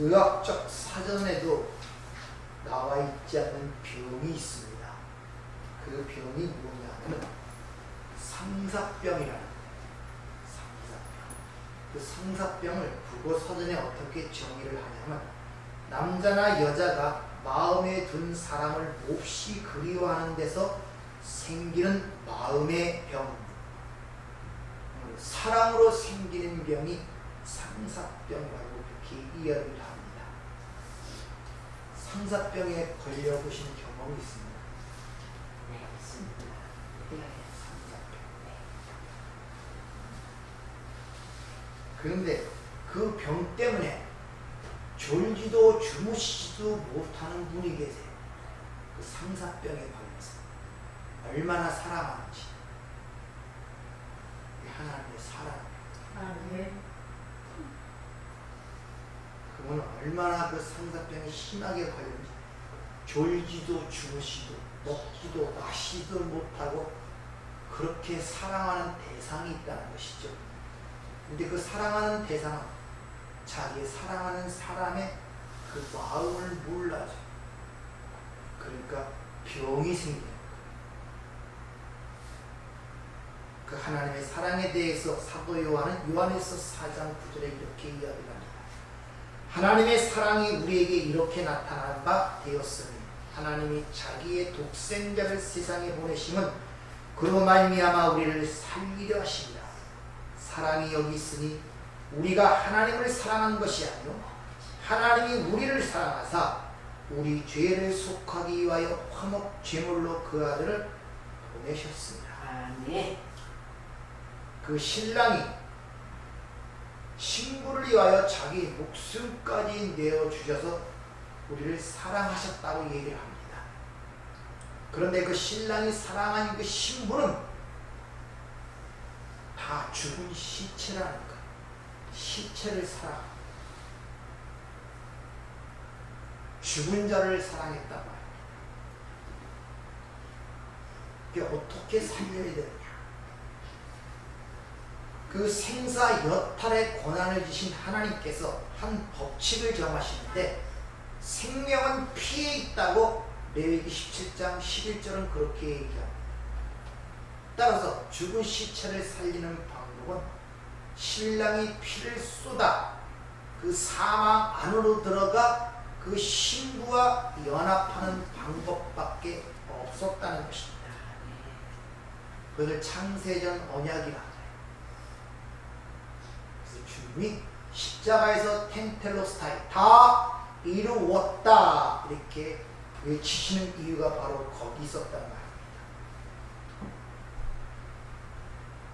의학적 사전에도 나와 있지 않는 병이 있습니다. 그 병이 뭐냐면 상사병이라는 상사병. 그 상사병을 국어 사전에 어떻게 정의를 하냐면 남자나 여자가 마음에 둔 사람을 몹시 그리워하는 데서 생기는 마음의 병, 사랑으로 생기는 병이 상사병이라고 그렇게 이야기를 합니다. 상사병에 걸려보신 경험이 있습니다. 네, 있습니다. 상사병. 그런데 그 병 때문에 졸지도 주무시지도 못하는 분이 계세요. 그 상사병에 걸려서 얼마나 사랑하는지. 하나님의 사랑. 아, 네. 그분은 얼마나 그 상사병이 심하게 걸렸는지 졸지도 주무시도 먹지도 마시도 못하고 그렇게 사랑하는 대상이 있다는 것이죠. 근데 그 사랑하는 대상은 자기 사랑하는 사람의 그 마음을 몰라줘. 그러니까 병이 생기는 거예요. 그 하나님의 사랑에 대해서 사도 요한은 요한에서 4장 9절에 이렇게 이야기를 합니다. 하나님의 사랑이 우리에게 이렇게 나타난 바 되었으니 하나님이 자기의 독생자를 세상에 보내심은 그로 말미암아 우리를 살리려 하십니다. 사랑이 여기 있으니 우리가 하나님을 사랑한 것이 아니요 하나님이 우리를 사랑하사 우리 죄를 속하기 위하여 화목 제물로 그 아들을 보내셨습니다. 아, 네. 그 신랑이 신부를 위하여 자기 목숨까지 내어주셔서 우리를 사랑하셨다고 얘기를 합니다. 그런데 그 신랑이 사랑한 그 신부는 다 죽은 시체라는 거예요. 시체를 사랑합니다. 죽은 자를 사랑했단 말입니다. 그게 어떻게 살려야 되느냐. 그 생사 여탈의 권한을 주신 하나님께서 한 법칙을 정하시는데 생명은 피에 있다고 레위기 17장 11절은 그렇게 얘기합니다. 따라서 죽은 시체를 살리는 방법은 신랑이 피를 쏟아 그 사망 안으로 들어가 그 신부와 연합하는 방법밖에 없었다는 것입니다. 그것을 창세전 언약이라 주님이 십자가에서 텐텔로스타이 다 이루었다 이렇게 외치시는 이유가 바로 거기 있었단 말입니다.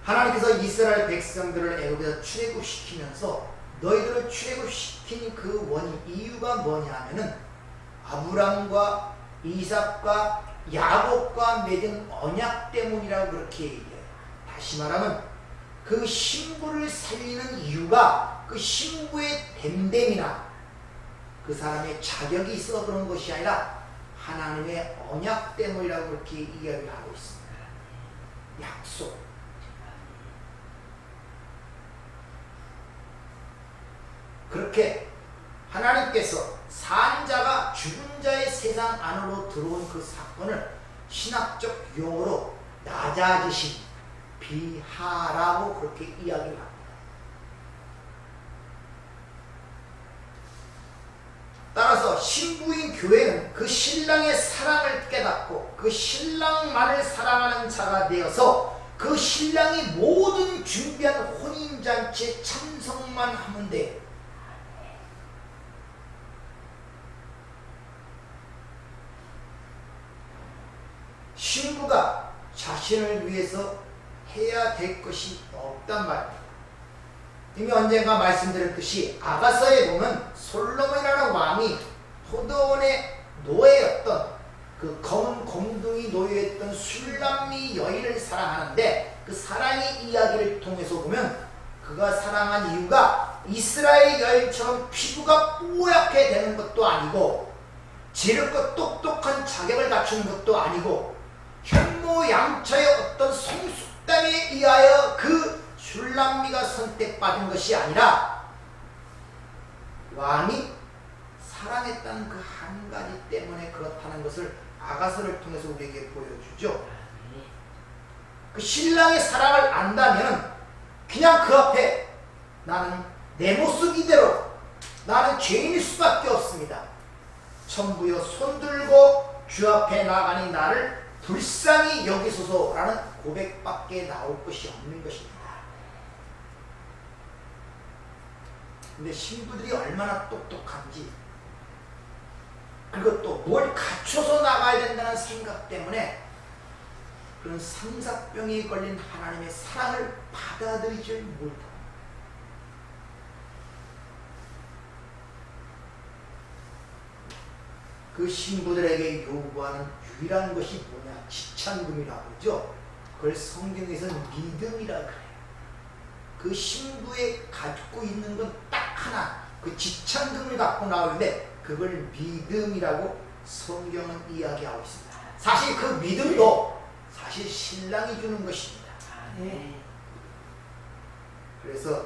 하나님께서 이스라엘 백성들을 애굽에서 출애굽시키면서 너희들을 출애굽시킨 그 원인 이유가 뭐냐 하면은 아브람과 이삭과 야곱과 맺은 언약 때문이라고 그렇게 얘기해요. 다시 말하면 그 신부를 살리는 이유가 그 신부의 됨됨이나 그 사람의 자격이 있어 그런 것이 아니라 하나님의 언약 때문이라고 그렇게 이야기를 하고 있습니다. 약속. 그렇게 하나님께서 산자가 죽은 자의 세상 안으로 들어온 그 사건을 신학적 용어로 낮아지신 비하라고 그렇게 이야기를 합니다. 따라서 신부인 교회는 그 신랑의 사랑을 깨닫고 그 신랑만을 사랑하는 자가 되어서 그 신랑이 모든 준비한 혼인잔치에 참석만 하면 돼요. 신부가 자신을 위해서 해야 될 것이 없단 말입니다. 이미 언젠가 말씀드렸듯이 아가서에 보면 솔로몬이라는 왕이 포도원의 노예였던 그 검은 곰둥이 노예였던 술람미 여인을 사랑하는데 그 사랑의 이야기를 통해서 보면 그가 사랑한 이유가 이스라엘 여인처럼 피부가 뽀얗게 되는 것도 아니고 지름껏 똑똑한 자격을 갖춘 것도 아니고 현모양처의 어떤 성숙담에 의하여 그 슐람미가 선택받은 것이 아니라 왕이 사랑했다는 그 한 가지 때문에 그렇다는 것을 아가서를 통해서 우리에게 보여주죠. 그 신랑의 사랑을 안다면 그냥 그 앞에 나는 내 모습 이대로 나는 죄인일 수밖에 없습니다. 천부여 손들고 주 앞에 나가니 나를 불쌍히 여기소서라는 고백밖에 나올 것이 없는 것입니다. 근데 신부들이 얼마나 똑똑한지, 그리고 또 뭘 갖춰서 나가야 된다는 생각 때문에 그런 삼사병이 걸린 하나님의 사랑을 받아들이질 못합니다. 그 신부들에게 요구하는 유일한 것이 뭐냐? 지찬금이라고 그러죠. 그걸 성경에서는 믿음이라 그래요. 그 신부에 갖고 있는 건 딱 하나, 그 지찬금을 갖고 나오는데 그걸 믿음이라고 성경은 이야기하고 있습니다. 사실 그 믿음도 사실 신랑이 주는 것입니다. 그래서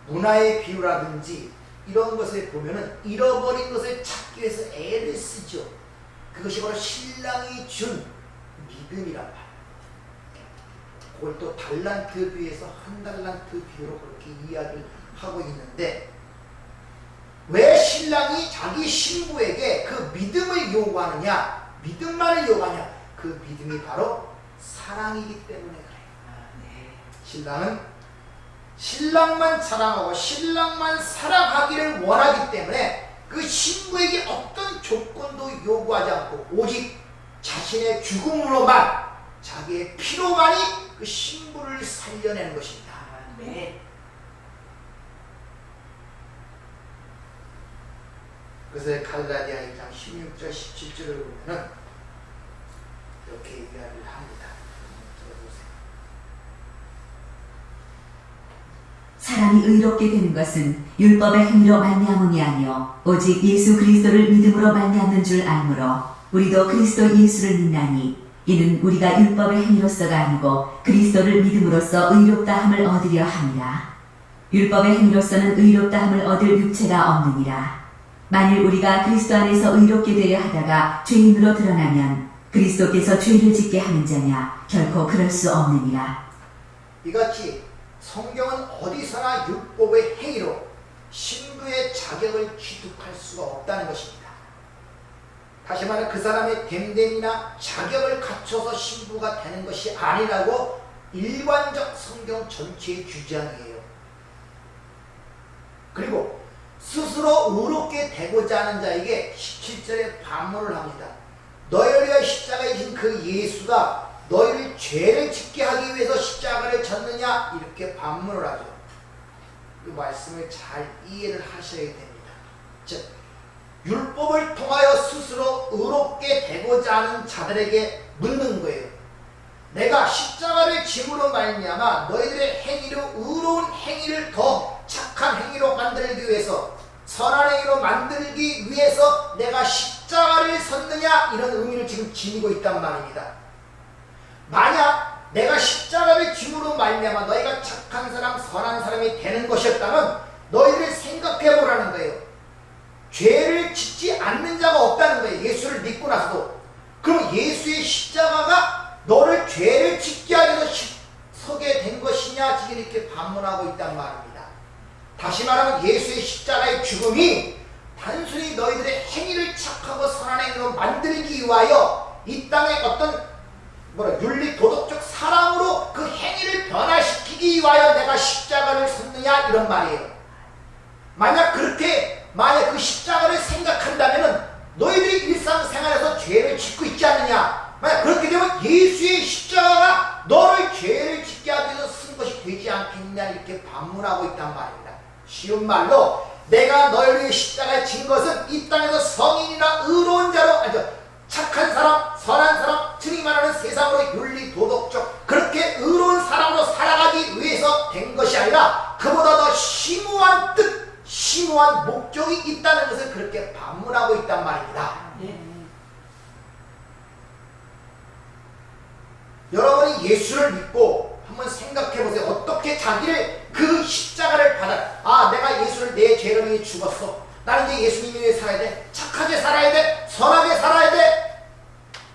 문화의 비유라든지 이런 것을 보면은 잃어버린 것을 찾기 위해서 애를 쓰죠. 그것이 바로 신랑이 준 믿음이란 말이에요. 그걸 또 달란트 비유에서 한 달란트 비유로 그렇게 이야기를 하고 있는데, 왜 신랑이 자기 신부에게 그 믿음을 요구하느냐, 믿음만을 요구하냐? 그 믿음이 바로 사랑이기 때문에 그래요. 신랑은 신랑만 사랑하고 신랑만 살아가기를 원하기 때문에 그 신부에게 어떤 조건도 요구하지 않고 오직 자신의 죽음으로만, 자기의 피로만이 그 신부를 살려내는 것입니다. 그래서 갈라디아 2장 16절 17절을 보면은 이렇게 이야기를 합니다. 들어보세요. 사람이 의롭게 되는 것은 율법의 행위로 말미암음이 아니요 오직 예수 그리스도를 믿음으로 말미암는 줄 알므로 우리도 그리스도 예수를 믿나니 이는 우리가 율법의 행위로서가 아니고 그리스도를 믿음으로써 의롭다함을 얻으려 함이라. 율법의 행위로서는 의롭다함을 얻을 육체가 없느니라. 만일 우리가 그리스도 안에서 의롭게 되려 하다가 죄인으로 드러나면 그리스도께서 죄를 짓게 하는 자냐? 결코 그럴 수 없느니라. 이같이 성경은 어디서나 율법의 행위로 신부의 자격을 취득할 수가 없다는 것입니다. 다시 말해 그 사람의 됨됨이나 자격을 갖춰서 신부가 되는 것이 아니라고 일관적 성경 전체의 주장이에요. 그리고 스스로 의롭게 되고자 하는 자에게 17절에 반문을 합니다. 너희를 위하여 십자가에 지신 그 예수가 너희를 죄를 짓게 하기 위해서 십자가를 졌느냐? 이렇게 반문을 하죠. 그 말씀을 잘 이해를 하셔야 됩니다. 즉, 율법을 통하여 스스로 의롭게 되고자 하는 자들에게 묻는 거예요. 내가 십자가를 짐으로 말미암아 너희들의 행위로 의로운 행위를 더 착한 행위로 만들기 위해서, 선한 행위로 만들기 위해서 내가 십자가를 섰느냐? 이런 의미를 지금 지니고 있단 말입니다. 만약 내가 십자가를 짐으로 말미암아 너희가 착한 사람, 선한 사람이 되는 것이었다면 너희를 생각해 보라는 거예요. 죄를 짓지 않는 자가 없다는 거예요. 예수를 믿고 나서도. 그럼 예수의 십자가가 너를 죄를 짓게 하기 위해서 서게 된 것이냐? 지금 이렇게 반문하고 있단 말입니다. 다시 말하면 예수의 십자가의 죽음이 단순히 너희들의 행위를 착하고 선한 행위로 만들기 위하여 이 땅에 어떤 윤리 도덕적 사랑으로 그 행위를 변화시키기 위하여 내가 십자가를 섰느냐? 이런 말이에요. 만약 그 십자가를 생각한다면 너희들이 일상생활에서 죄를 짓고 있지 않느냐? 만약 그렇게 되면 예수의 십자가가 너를 죄를 짓게 하기 위해서 쓴 것이 되지 않겠냐? 이렇게 반문하고 있단 말입니다. 쉬운 말로 내가 너희를 십자가에 진 것은 이 땅에서 성인이나 의로운 자로, 착한 사람, 선한 사람, 흔히 말하는 세상으로 윤리 도덕적 그렇게 의로운 사람으로 살아가기 위해서 된 것이 아니라 그보다 더 심오한 뜻, 심오한 목적이 있다는 것을 그렇게 반문하고 있단 말입니다. 여러분이 예수를 믿고 한번 생각해 보세요. 어떻게 자기를 그 십자가를 받아, 내가 예수를 내 죄를 위해 죽었어. 나는 이제 예수님에 의해 살아야 돼. 착하게 살아야 돼. 선하게 살아야 돼.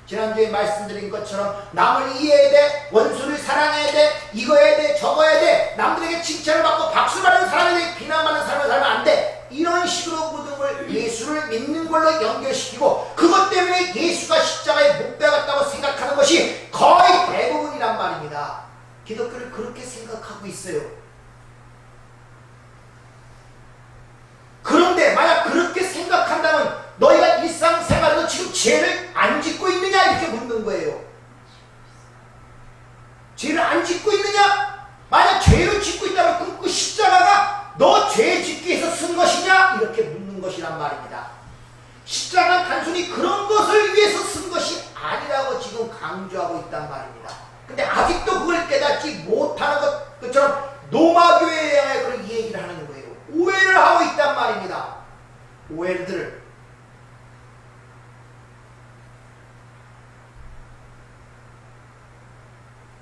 지난주에 말씀드린 것처럼 남을 이해해야 돼. 원수를 사랑해야 돼. 이거 해야 돼. 저거 해야 돼. 남들에게 칭찬을 받고 박수 받는 사람에 대해 비난받는 사람을 살면 안 돼. 이런 식으로 모든 걸 예수를 믿는 걸로 연결시키고 그것 때문에 예수가 십자가에 못 박았다고 생각하는 것이 거의 대부분이란 말입니다. 기독교를 그렇게 생각하고 있어요. 그런데 만약 그렇게 생각한다면 너희가 일상생활에서 지금 죄를 안 짓고 있느냐 이렇게 묻는 거예요. 죄를 안 짓고 있느냐? 만약 죄를 짓고 있다면 그 십자가가 너 죄 짓기 위해서 쓴 것이냐? 이렇게 묻는 것이란 말입니다. 십자가는 단순히 그런 것을 위해서 쓴 것이 아니라고 지금 강조하고 있단 말입니다. 근데 아직도 그걸 깨닫지 못하는 것처럼 노마교회의 그런 얘기를 하는 거예요. 오해를 하고 있단 말입니다. 오해들을.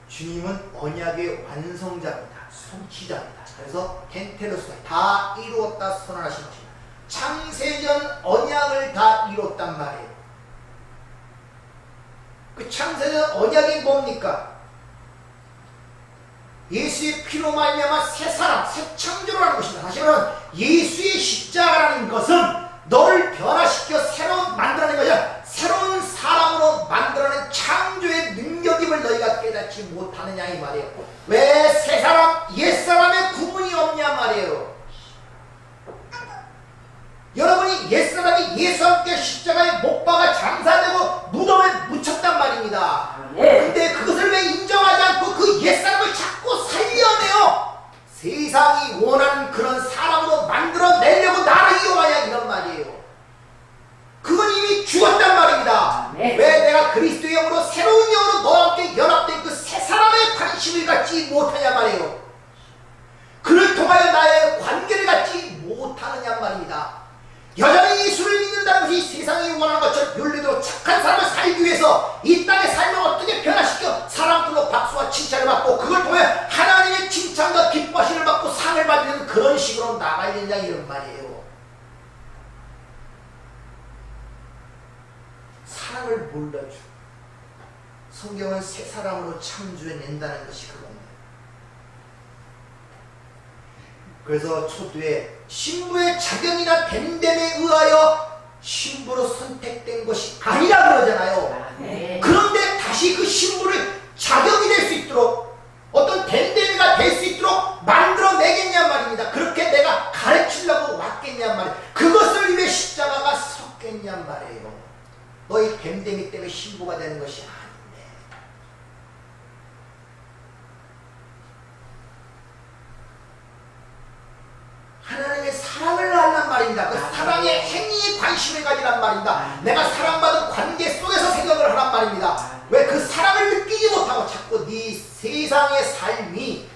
주님은 언약의 완성자입니다. 성취자입니다. 그래서 텐테로스가 다 이루었다 선언하신 것입니다. 창세전 언약을 다 이뤘단 말이에요. 그 창세전 언약이 뭡니까? 예수의 피로 말미암아 새 사람, 새 창조를 하는 것입니다. 다시 말하면 예수의 십자가라는 것은 너를 변화시켜 새로 만들어낸 것이야. 새로운 사람으로 만들어낸 창조의 능력임을 너희가 깨닫지 못하느냐 이 말이에요. 왜 새 사람, 옛 사람의 구분이 없냐 말이에요. 여러분이 옛 사람이 예수와 함께 십자가에 못 박아 장사되고 무덤에 묻혔단 말입니다. 근데 그것을 왜 인정하지 않고 그 옛 사람을 자꾸 살려내요? 세상이 원하는 그런 사람으로 만들어내려고 나를 이용하냐 이런 말이에요. 그건 이미 죽었단 말입니다. 왜 내가 그리스도의 영으로 새로운 영으로 너와 함께 연합된 그 새 사람의 관심을 갖지 못하냐 말이에요. 그를 통하여 나의 관계를 갖지 못하느냐 말입니다. 여전히 예수를 믿는다는 것이 세상이 원하는 것처럼 윤리대로 착한 삶을 살기 위해서 이 땅의 삶을 어떻게 변화시켜 사람들로 박수와 칭찬을 받고 그걸 통해 하나님의 칭찬과 기뻐하심을 받고 상을 받는 그런 식으로 나가야 된다 이런 말이에요. 사랑을 몰라줘. 성경은 새 사람으로 창조해낸다는 것이 그겁니다. 그래서 초두에 신부의 자격이나 됨됨에 의하여 신부로 선택된 것이 아니라 그러잖아요. 그런데 다시 그 신부를 자격이 될 수 있도록 어떤 됨됨이가 될 수 있도록 만들어내겠냔 말입니다. 그렇게 내가 가르치려고 왔겠냔 말이에요. 그것을 위해 십자가가 섰겠냔 말이에요. 너희 됨됨이 때문에 신부가 되는 것이 아닌데. 하나님의 사랑을 하란 말입니다. 그 사랑의 행위에 관심을 가지란 말입니다. 내가 사랑받은 관계 속에서 생각을 하란 말입니다. 왜 그 사랑을 느끼지 못하고 자꾸 네 세상의 삶이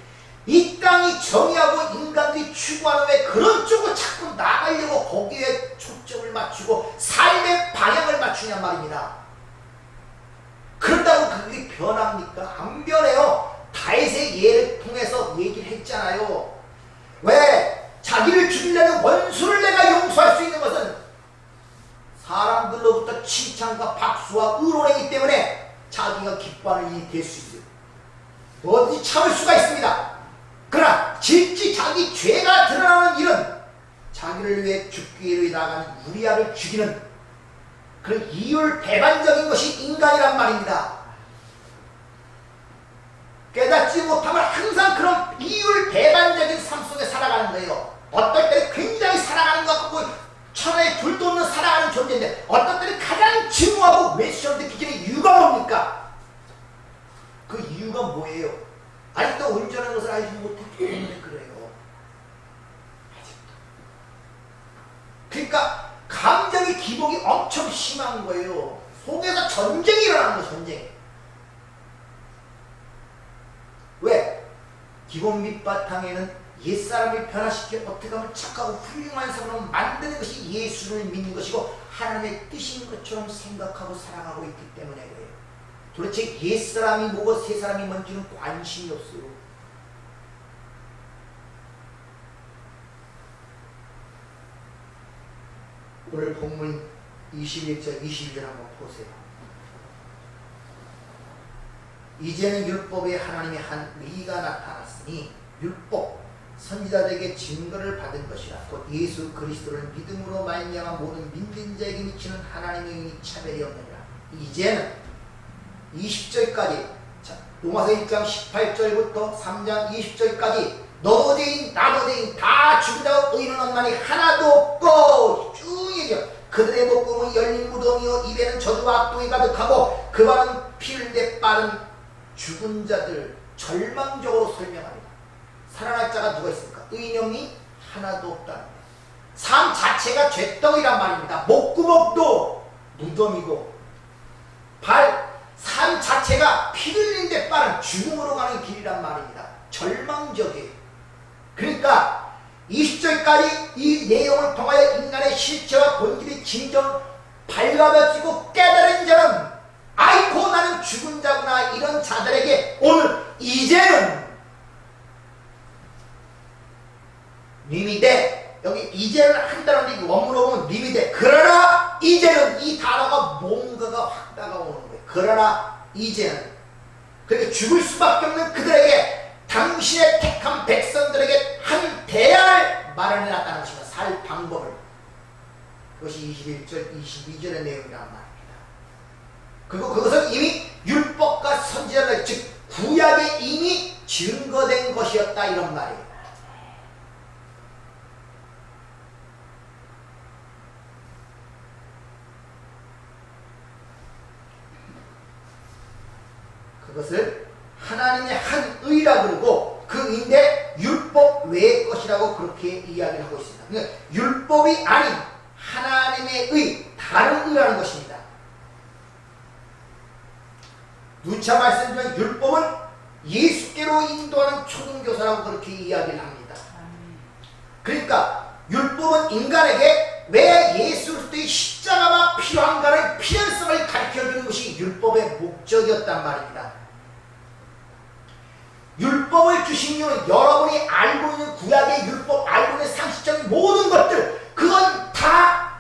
이 땅이 정의하고 인간들이 추구하는 왜 그런 쪽으로 자꾸 나가려고 거기에 초점을 맞추고 삶의 방향을 맞추냔 말입니다. 그런다고 그게 변합니까? 안 변해요. 다윗의 예를 통해서 얘기를 했잖아요. 왜? 자기를 죽이려는 원수를 내가 용서할 수 있는 것은 사람들로부터 칭찬과 박수와 의론이기 때문에 자기가 기뻐하는 일이 될 수 있어요. 뭐든지 참을 수가 있습니다. 그러나 질지 자기 죄가 드러나는 일은 자기를 위해 죽기를 나간 우리아를 죽이는 그런 이율배반적인 것이 인간이란 말입니다. 깨닫지 못하면 항상 그런 이율배반적인 삶 속에 살아가는 거예요. 어떨 때는 굉장히 살아가는 것 같고 천하에 둘도 없는 살아가는 존재인데 어떨 때는 가장 증오하고 외식을 느끼는 이유가 뭡니까? 그 이유가 뭐예요? 아직도 온전한 것을 알지 못했기 때문에 그래요. 아직도. 그러니까 감정의 기복이 엄청 심한 거예요. 속에서 전쟁이 일어나는 거예요. 전쟁. 왜? 기본 밑바탕에는 옛사람을 변화시켜 어떻게 하면 착하고 훌륭한 사람으로 만드는 것이 예수를 믿는 것이고 하나님의 뜻인 것처럼 생각하고 살아가고 있기 때문에 그래요. 도대체 옛사람이 뭐고 새사람이 뭔지는 관심이 없어요. 오늘 본문 21절, 22절 한번 보세요. 이제는 율법에 하나님의 한 의가 나타났으니 율법, 선지자들에게 증거를 받은 것이라. 곧 예수 그리스도를 믿음으로 말미암아 모든 믿는 자에게 미치는 하나님의 의는 차별이 없느니라. 이제는 20절까지, 자, 로마서 1장 18절부터 3장 20절까지 너도 죄인 나도 죄인 다 죽이다고 의인은 없나니 하나도 없고 쭉 얘기해요. 그들의 목구멍은 열린 무덤이요 입에는 저주와 악독이 가득하고 그 발은 피를 내 빠른 죽은 자들 절망적으로 설명합니다. 살아날 자가 누가 있습니까? 의인이 하나도 없다는 거예요. 삶 자체가 죄덩이란 말입니다. 목구멍도 무덤이고 삶 자체가 피 흘린 데 빠른 죽음으로 가는 길이란 말입니다. 절망적이에요. 그러니까 20절까지 이 내용을 통하여 인간의 실체와 본질이 진정 발가벗기고 깨달은 자는 아이고 나는 죽은 자구나 이런 자들에게 오늘 이제는 리미데, 여기 이제는 한다는 얘기 원문으로 보면 리미데, 그러나 이제는 이 단어가 뭔가가 확 다가오는 거예요. 그러나 이제는, 그러니까 죽을 수밖에 없는 그들에게 당신의 택한 백성들에게 한 대안을 마련해놨다는 것입니다. 살 방법을. 그것이 21절, 22절의 내용이란 말입니다. 그리고 그것은 이미 율법과 선지자들, 즉 구약에 이미 증거된 것이었다 이런 말이에요. 그것을 하나님의 한 의라 그러고 그 의인데 율법 외의 것이라고 그렇게 이야기를 하고 있습니다. 그러니까 율법이 아닌 하나님의 의, 다른 의라는 것입니다. 누차 말씀드린 율법은 예수께로 인도하는 초등교사라고 그렇게 이야기를 합니다. 그러니까 율법은 인간에게 왜 예수 그리스도의 십자가가 필요한가를 필연성을 가르쳐주는 것이 율법의 목적이었단 말입니다. 율법을 주신 이유는 여러분이 알고 있는 구약의 율법, 알고 있는 상식적인 모든 것들, 그건 다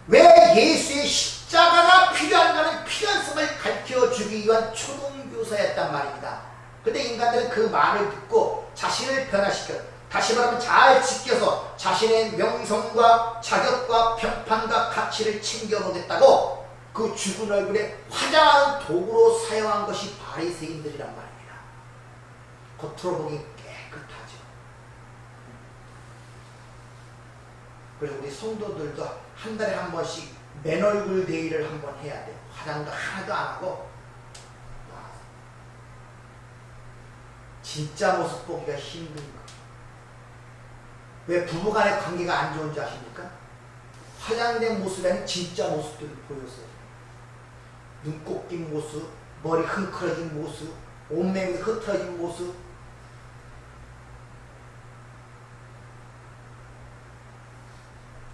왜 예수의 십자가가 필요한가는 필연성을 가르쳐주기 위한 초등교사였단 말입니다. 근데 인간들은 그 말을 듣고 자신을 변화시켜, 다시 말하면 잘 지켜서 자신의 명성과 자격과 평판과 가치를 챙겨보겠다고 그 죽은 얼굴에 화장하는 도구로 사용한 것이 바리새인들이란 말입니다. 겉으로 보기 깨끗하죠. 그래서 우리 성도들도 한 달에 한 번씩 맨얼굴 데이를 한번 해야 돼요. 화장도 하나도 안 하고 진짜 모습 보기가 힘든 거. 왜 부부간의 관계가 안 좋은지 아십니까? 화장된 모습이 아닌 진짜 모습들이 보였어요. 눈곱 낀 모습, 머리 흥크러진 모습, 온몸이 흐트러진 모습.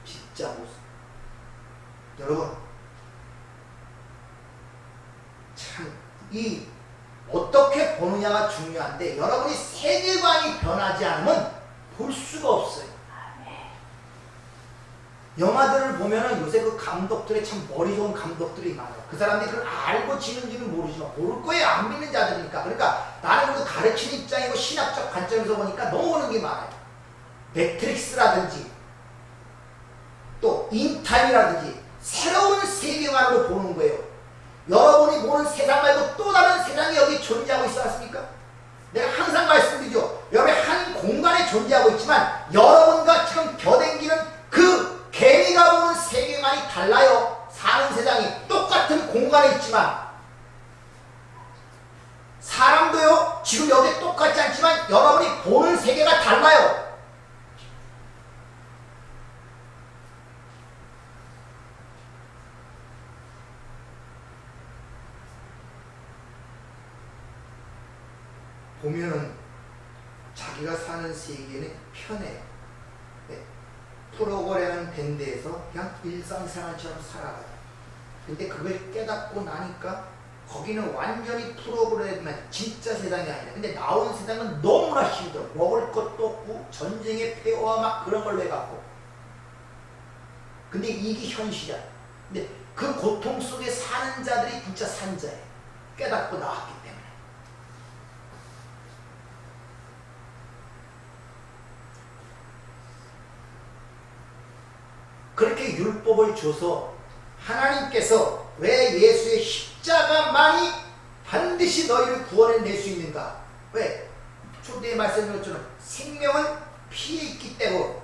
진짜 모습. 여러분, 참 이 어떻게 보느냐가 중요한데 여러분이 세계관이 변하지 않으면 볼 수가 없어요. 영화들을 보면은 요새 그 감독들의 참 머리 좋은 감독들이 많아요. 그 사람들이 그걸 알고 지는지는 모르지만 모를 거예요. 안 믿는 자들이니까. 그러니까 나는 그 가르치는 입장이고 신학적 관점에서 보니까 너무 보는 게 많아요. 매트릭스라든지 또 인타임이라든지 새로운 세계관으로 보는 거예요. 여러분이 보는 세상 말고 또 다른 세상이 여기 존재하고 있지 않습니까? 내가 항상 말씀드리죠. 여러분이 한 공간에 존재하고 있지만 여러분과 지금 겨댕기는 그 개미가 보는 세계관이 달라요. 사는 세상이 똑같은 공간에 있지만 사람도요 지금 여기 똑같지 않지만 여러분이 보는 세계가 달라요. 보면은 자기가 사는 세계는 편해요. 네. 프로그램 된 데에서 그냥 일상생활처럼 살아가요. 근데 그걸 깨닫고 나니까 거기는 완전히 프로그램만 진짜 세상이 아니라 근데 나온 세상은 너무나 힘들어. 먹을 것도 없고 전쟁의 폐허와 막 그런 걸로 해갖고 근데 이게 현실이야. 근데 그 고통 속에 사는 자들이 진짜 산자예요. 깨닫고 나왔기 때문에. 그렇게 율법을 줘서 하나님께서 왜 예수의 십자가만이 반드시 너희를 구원해낼 수 있는가? 왜? 초대에 말씀드린 것처럼 생명은 피에 있기 때문에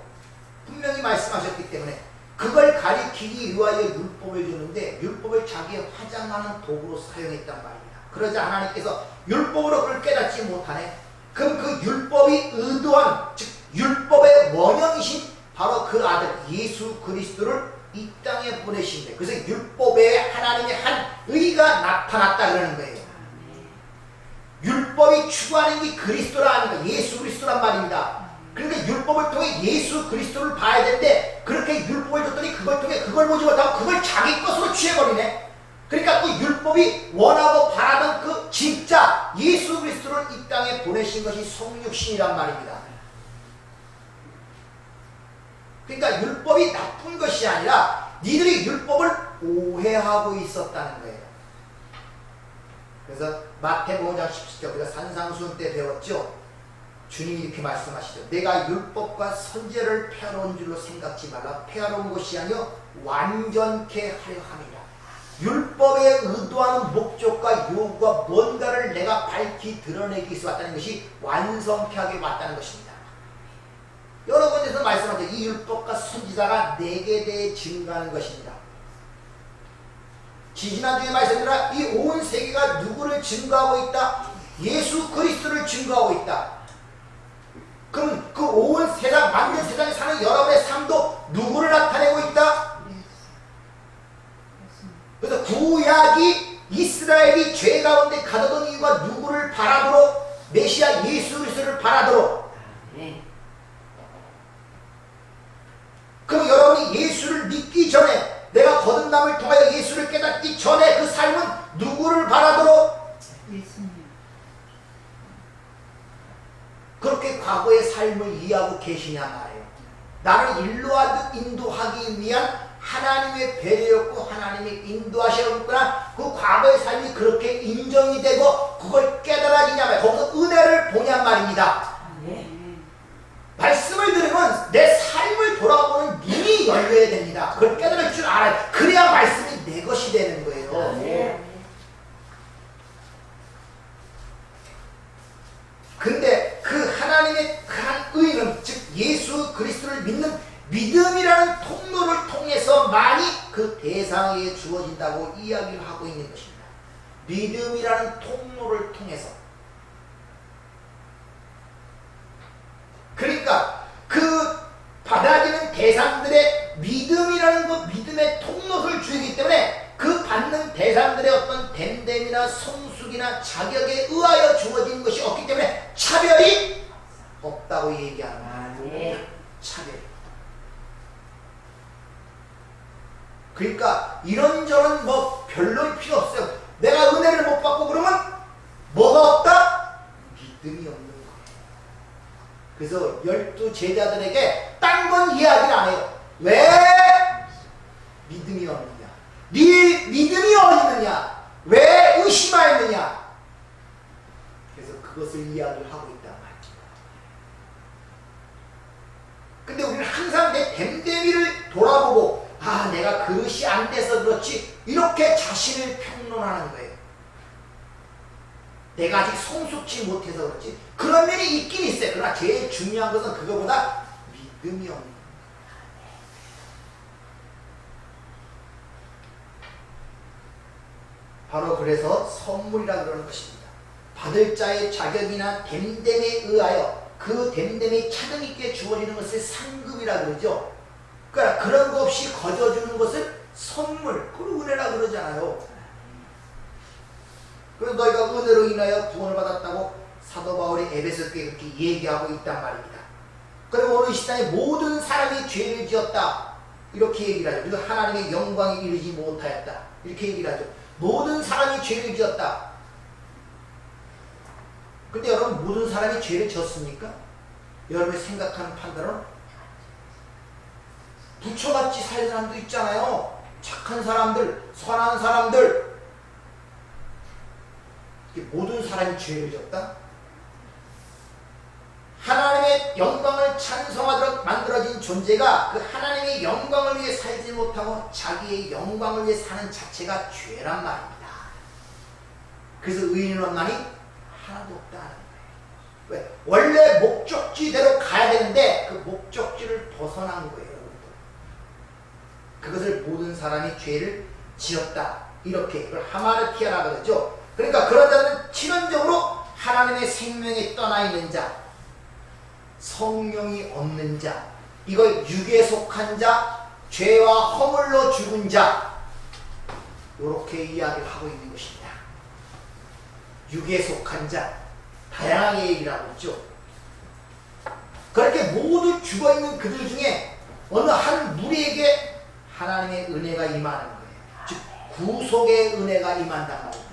분명히 말씀하셨기 때문에 그걸 가리키기 위하여 율법을 주는데 율법을 자기의 화장하는 도구로 사용했단 말입니다. 그러자 하나님께서 율법으로 그걸 깨닫지 못하네. 그럼 그 율법이 의도한, 즉 율법의 원형이신 바로 그 아들 예수 그리스도를 이 땅에 보내신 거예요. 그래서 율법에 하나님의 한 의가 나타났다 그러는 거예요. 율법이 추구하는 게 그리스도라 하는 거예요. 예수 그리스도란 말입니다. 그러니까 율법을 통해 예수 그리스도를 봐야 되는데 그렇게 율법을 줬더니 그걸 통해 그걸 보지 못하고 그걸 자기 것으로 취해버리네. 그러니까 그 율법이 원하고 바라던 그 진짜 예수 그리스도를 이 땅에 보내신 것이 성육신이란 말입니다. 그러니까 율법이 나쁜 것이 아니라 니들이 율법을 오해하고 있었다는 거예요. 그래서 마태복음 5장 17절 우리가 산상수훈 때 배웠죠. 주님이 이렇게 말씀하시죠. 내가 율법과 선지자를 폐하러 온 줄로 생각지 말라. 폐하러 온 것이 아니요 완전케 하려 함이라. 율법에 의도하는 목적과 요구가 뭔가를 내가 밝히 드러내기 위해서 왔다는 것이 완성케 하게 왔다는 것입니다. 여러 번에서 말씀하죠. 이 율법과 선지자가 내게 대해 증거하는 것입니다. 지지난주에 말씀드린 이 온 세계가 누구를 증거하고 있다? 예수 그리스도를 증거하고 있다. 그럼 그 온 세상, 만든 세상에 사는 여러분의 삶도 누구를 나타내고 있다? 그래서 구약이 이스라엘이 죄 가운데 가둬둔 이유가 누구를 바라도록? 메시아 예수 그리스도를 바라도록. 그럼 여러분이 예수를 믿기 전에, 내가 거듭남을 통하여 예수를 깨닫기 전에 그 삶은 누구를 바라도록? 예수님. 그렇게 과거의 삶을 이해하고 계시냐 말이에요. 나를 인도하기 위한 하나님의 배려였고 하나님이 인도하셨구나. 그 과거의 삶이 그렇게 인정이 되고 그걸 깨달아지냐 말이에요. 거기서 은혜를 보냔 말입니다. 말씀을 들으면 내 삶을 돌아보는 눈이 열려야 됩니다. 그걸 깨달을 줄 알아요. 그래야 말씀이 내 것이 되는 거예요. 근데 그 하나님의 한 의는, 즉 예수 그리스도를 믿는 믿음이라는 통로를 통해서만이 그 대상에 주어진다고 이야기를 하고 있는 것입니다. 믿음이라는 통로를 통해서. 그러니까 그 받아들이는 대상들의 믿음이라는 그 믿음의 통로를 주기 때문에 그 받는 대상들의 어떤 됨됨이나 성숙이나 자격에 의하여 주어진 것이 없기 때문에 차별이 없다고 얘기하는 거예요. 차별이. 그러니까 이런저런 뭐 별로 필요 없어요. 내가 은혜를 못 받고 그러면 뭐가 없다? 믿음이 없는 거예요. 그래서 12 제자들에게 딴 건 이야기를 안 해요. 왜 믿음이 없느냐? 네 믿음이 어디 있느냐? 왜 의심하였느냐? 그래서 그것을 이야기를 하고 있단 말이죠. 근데 우리는 항상 내 됨됨이를 돌아보고 내가 그릇이 안 돼서 그렇지 이렇게 자신을 평론하는 거예요. 내가 아직 성숙지 못해서 그렇지. 그런 면이 있긴 있어요. 그러나 제일 중요한 것은 그거보다 믿음이 없는 거예요. 바로 그래서 선물이라 그러는 것입니다. 받을 자의 자격이나 됨됨에 의하여 그 됨됨이 차등있게 주어지는 것을 상급이라 그러죠. 그러니까 그런 거 없이 거저주는 것을 선물, 그걸 은혜라 그러잖아요. 그래서 너희가 은혜로 인하여 구원을 받았다고 사도 바울이 에베소 교회에 그렇게 얘기하고 있단 말입니다. 그리고 오늘 이 시대에 모든 사람이 죄를 지었다 이렇게 얘기를 하죠. 그리고 하나님의 영광에 이르지 못하였다 이렇게 얘기를 하죠. 모든 사람이 죄를 지었다. 근데 여러분 모든 사람이 죄를 지었습니까? 여러분이 생각하는 판단은 부처같이 살 사람도 있잖아요. 착한 사람들, 선한 사람들. 모든 사람이 죄를 졌다? 하나님의 영광을 찬송하도록 만들어진 존재가 그 하나님의 영광을 위해 살지 못하고 자기의 영광을 위해 사는 자체가 죄란 말입니다. 그래서 의인은 없나니 하나도 없다 하는 거예요. 왜? 원래 목적지대로 가야 되는데 그 목적지를 벗어난 거예요. 그것을 모든 사람이 죄를 지었다. 이렇게 이걸 하마르티아라 그러죠. 그러니까 그런 자들은 필연적으로 하나님의 생명에 떠나 있는 자, 성령이 없는 자, 이걸 육에 속한 자, 죄와 허물로 죽은 자, 이렇게 이야기를 하고 있는 것입니다. 육에 속한 자, 다양하게 얘기를 하고 있죠. 그렇게 모두 죽어있는 그들 중에 어느 한 무리에게 하나님의 은혜가 임하는 거예요. 즉 구속의 은혜가 임한단 말입니다.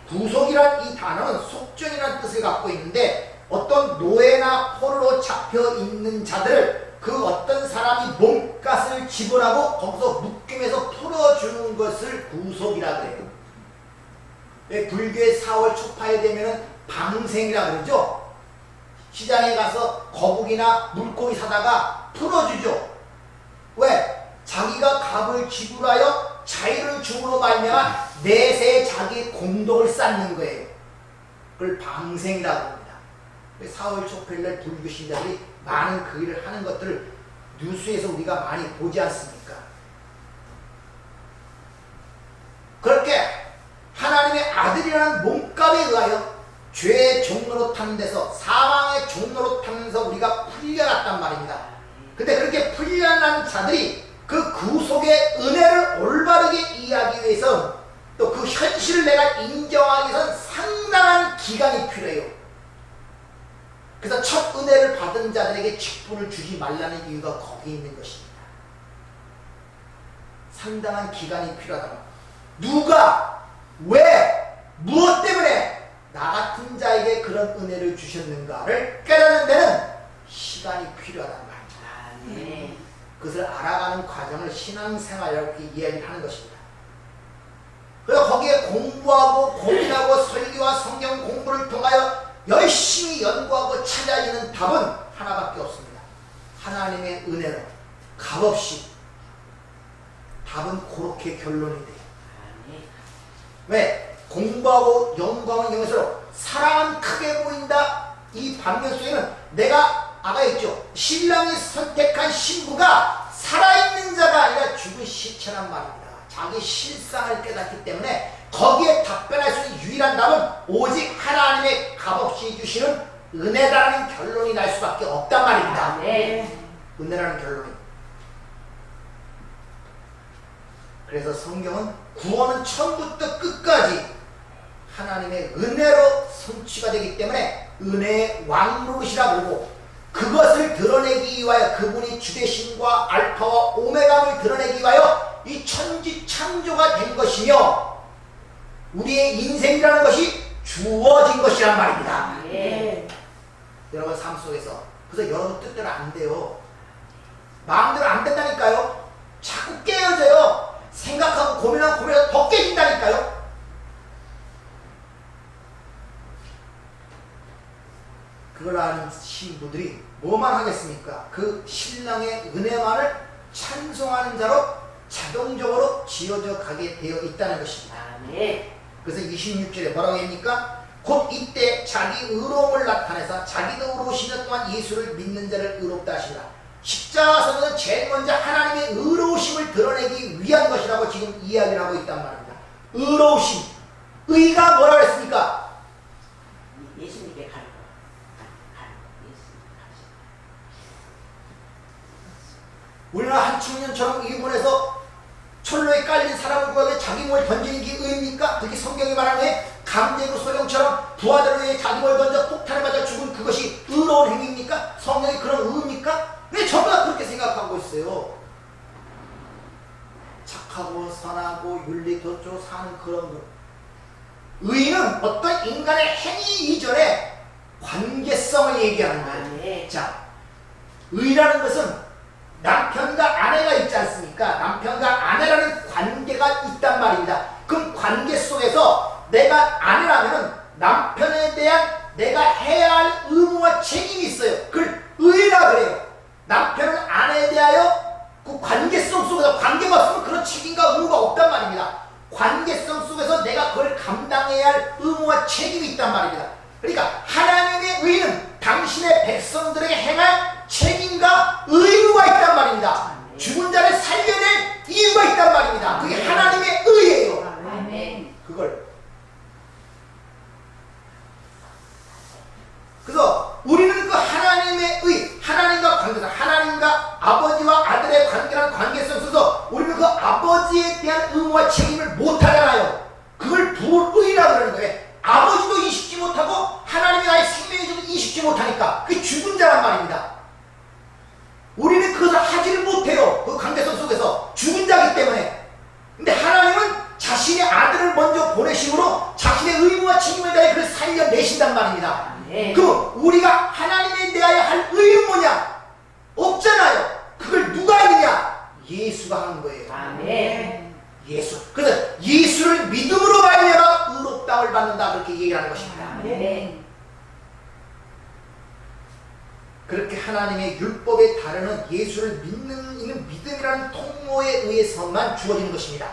구속이란 이 단어는 속전이라는 뜻을 갖고 있는데 어떤 노예나 포로로 잡혀 있는 자들을 그 어떤 사람이 몸값을 지불하고 거기서 묶임에서 풀어주는 것을 구속이라 그래요. 불교의 4월 초파에 되면은 방생이라 그러죠. 시장에 가서 거북이나 물고기 사다가 풀어주죠. 왜? 자기가 값을 지불하여 자유를 줌으로 말미암아 내세에 자기의 공덕을 쌓는 거예요. 그걸 방생이라고 합니다. 4월 초팔날 불교 신자들이 많은 그 일을 하는 것들을 뉴스에서 우리가 많이 보지 않습니까? 그렇게 하나님의 아들이라는 몸값에 의하여 죄의 종로로 타는 데서 사망의 종로로 타면서 우리가 풀려났단 말입니다. 근데 그렇게 풀려난 자들이 그 구속의 은혜를 올바르게 이해하기 위해서 또 그 현실을 내가 인정하기 위해서는 상당한 기간이 필요해요. 그래서 첫 은혜를 받은 자들에게 직분을 주지 말라는 이유가 거기 있는 것입니다. 상당한 기간이 필요하다. 누가, 왜, 무엇 때문에 나 같은 자에게 그런 은혜를 주셨는가를 깨닫는 데는 시간이 필요하단 말입니다. 그것을 알아가는 과정을 신앙생활이라고 이야기를 하는 것입니다. 그래서 거기에 공부하고 고민하고 설교와 성경 공부를 통하여 열심히 연구하고 찾아지는 답은 하나밖에 없습니다. 하나님의 은혜로 값없이 답은 그렇게 결론이 돼요. 왜? 공부하고 연구하는 영에서 사랑은 크게 보인다. 이 반면 속에는 내가 아까 했죠. 신랑이 선택한 신부가 살아있는 자가 아니라 죽은 시체란 말입니다. 자기 실상을 깨닫기 때문에 거기에 답변할 수 있는 유일한 답은 오직 하나님의 값없이 주시는 은혜라는 결론이 날 수밖에 없단 말입니다. 은혜라는 결론이. 그래서 성경은 구원은 처음부터 끝까지 하나님의 은혜로 성취가 되기 때문에 은혜의 왕노릇이라 부르고 그것을 드러내기 위하여 그분이 주되심과 알파와 오메가를 드러내기 위하여 이 천지 창조가 된 것이며 우리의 인생이라는 것이 주어진 것이란 말입니다. 여러분 삶 속에서 그래서 여러분 뜻대로 안 돼요. 마음대로 안 된다니까요. 자꾸 깨어져요. 생각하고 고민하고 더 깨진다니까요. 그걸 아는 신부들이 뭐만 하겠습니까? 그 신랑의 은혜만을 찬송하는 자로 자동적으로 지어져 가게 되어 있다는 것입니다. 그래서 26절에 뭐라고 합니까? 곧 이때 자기 의로움을 나타내서 자기도 의로우시며 또한 예수를 믿는 자를 의롭다 하시라. 십자가에서는 제일 먼저 하나님의 의로우심을 드러내기 위한 것이라고 지금 이야기를 하고 있단 말입니다. 의로우심. 의가 뭐라고 했습니까? 예수님께 가는 거. 우리나라 한 청년처럼 일본에서 철로에 깔린 사람을 구하게 자기 몸을 던지는 게 의입니까? 그게 성경이 말하는 게 강제구 소령처럼 부하들을 위해 자기 몸을 던져 폭탄을 맞아 죽은 그것이 의로운 행위입니까? 성경이 그런 의입니까? 왜 전부 다 그렇게 생각하고 있어요? 착하고 선하고 윤리도로 사는 그런 것. 의는 어떤 인간의 행위 이전에 관계성을 얘기하는 거예요. 자, 의라는 것은 남편과 아내가 있지 않습니까? 남편과 아내라는 관계가 있단 말입니다. 그럼 관계 속에서 내가 아내라면 남편에 대한 내가 해야 할 의무와 책임이 있어요. 그걸 의라 그래요. 남편은 아내에 대하여 그 관계성 속에서 관계가 없으면 그런 책임과 의무가 없단 말입니다. 관계성 속에서 내가 그걸 감당해야 할 의무와 책임이 있단 말입니다. 그러니까 하나님의 의는 당신의 백성들에게 행할 책임과 의무가 있단 말입니다. 죽은 자를 살려낼 이유가 있단 말입니다. 그게 하나님의 의예요. 아멘. 그걸. 그래서 우리는 그 하나님의 의, 하나님과 관계다. 하나님과 아버지와 아들의 관계라는 관계성 속에서 우리는 그 아버지에 대한 의무와 책임을 못하잖아요. 그걸 불의라고 그러는 거예요. 아버지도 인식지 못하고 하나님이 나의 생명이 좀 인식지 못하니까 그게 죽은 자란 말입니다. 우리는 그것을 하지를 못해요. 그 관계성 속에서 죽은 자이기 때문에. 근데 하나님은 자신의 아들을 먼저 보내심으로 자신의 의무와 책임을 다해 그를 살려내신단 말입니다. 그럼 우리가 하나님에 대하여 할 의는 뭐냐? 없잖아요. 그걸 누가 했느냐? 예수가 한 거예요. 아멘. 예수. 그래서 예수를 믿음으로 말미암아 의롭다함을 받는다, 그렇게 얘기를 하는 것입니다. 아멘. 그렇게 하나님의 율법에 따르는 예수를 믿는 이는 믿음이라는 통로에 의해서만 주어지는 것입니다.